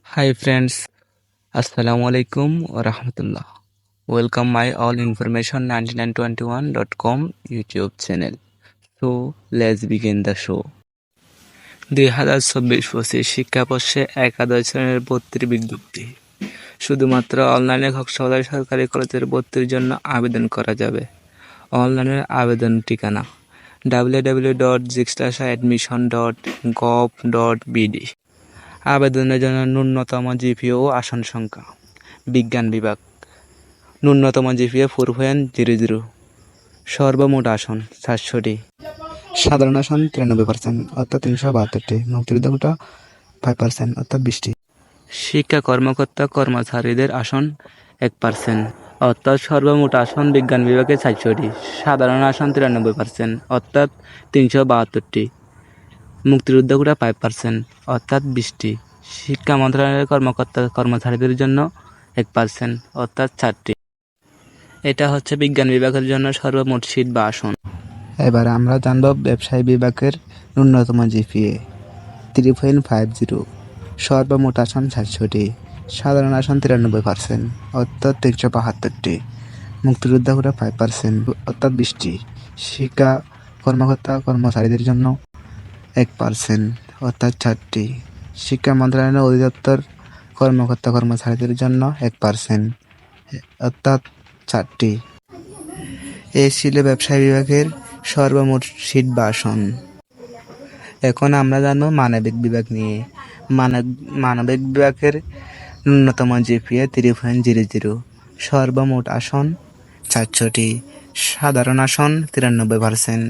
Hi friends, Assalamualaikum warahmatullah. Welcome my all information 9921.com YouTube channel. So let's begin the show. 2024-25 শিক্ষাবর্ষে একাদশ শ্রেণীর ভর্তির বিজ্ঞপ্তি। শুধুমাত্র অনলাইনে কক্সবাজার সরকারি কলেজের ভর্তির জন্য আবেদন করা যাবে। অনলাইনের আবেদন ঠিকানা www.jigstashaadmission.gov.bd। আবেদনের জন্য ন্যূনতম জিপিএ ও আসন সংখ্যা। বিজ্ঞান বিভাগ ন্যূনতম জিপিএ 4.00। সর্বমোট আসন 400টি। সাধারণ আসন 93% অর্থাৎ 372টি, মুক্তিযোদ্ধা কোটা 5% অর্থাৎ 20টি। শিক্ষা কর্মকর্তা কর্মচারীদের আসন 1% অর্থাৎ সর্বমোট আসন বিজ্ঞান বিভাগে 400টি। সাধারণ আসন 93% অর্থাৎ 372টি, মুক্তিযোদ্ধা কোটা 5% অর্থাৎ 20টি। শিক্ষা মন্ত্রণালয়ের কর্মকর্তা কর্মচারীদের জন্য 1% অর্থাৎ 4টি। এটা হচ্ছে বিজ্ঞান বিভাগের জন্য সর্বমোট সিট বা আসন। এবার আমরা জানব ব্যবসায় বিভাগের ন্যূনতম জিপিএ 3.50, সর্বমোট আসন 400টি, সাধারণ আসন 93% অর্থাৎ 372টি, মুক্তিযোদ্ধা কোটা 5% অর্থাৎ 20টি। শিক্ষা কর্মকর্তা কর্মচারীদের জন্য 1% অর্থাৎ 4টি। শিক্ষা মন্ত্রণালয়ের অধিদপ্তর কর্মকর্তা কর্মচারীদের জন্য 1% অর্থাৎ 4টি। এই ছিল ব্যবসায় বিভাগের সর্বমোট সিট বা আসন। এখন আমরা জানবো মানবিক বিভাগ নিয়ে। মানবিক বিভাগের ন্যূনতম জিপিএ 3.00, সর্বমোট আসন 400টি, সাধারণ আসন 93%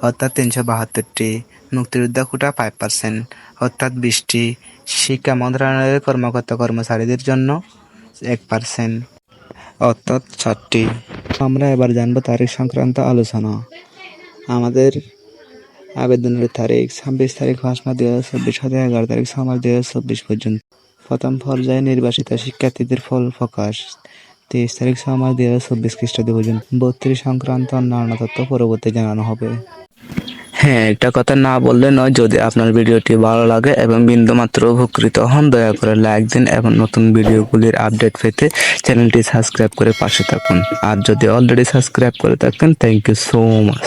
অর্থাৎ 372টি, মুক্তিযোদ্ধা কোটা 5% অর্থাৎ 20টি। শিক্ষা মন্ত্রণালয়ের কর্মকর্তা কর্মচারীদের জন্য 1% অর্থাৎ 4টি। আমরা এবার জানবো তারিখ সংক্রান্ত আলোচনা। আমাদের আবেদনের তারিখ 26 তারিখ 5 মাস 2024 হতে 11 তারিখ 6 মাস 2024 পর্যন্ত। প্রথম পর্যায়ে নির্বাচিত শিক্ষার্থীদের ফল প্রকাশ 23 তারিখ 6 মাস 2024 খ্রিস্টাব্দ পর্যন্ত। ভর্তি সংক্রান্ত অন্যান্য তথ্য পরবর্তী জানানো হবে। হ্যাঁ, একটা কথা না বললে নয়, যদি আপনার ভিডিওটি ভালো লাগে এবং বিন্দুমাত্র উপকৃত হন দয়া করে লাইক দিন এবং নতুন ভিডিওগুলির আপডেট পেতে চ্যানেলটি সাবস্ক্রাইব করে পাশে থাকুন। আর যদি অলরেডি সাবস্ক্রাইব করে থাকেন থ্যাংক ইউ সো মাচ।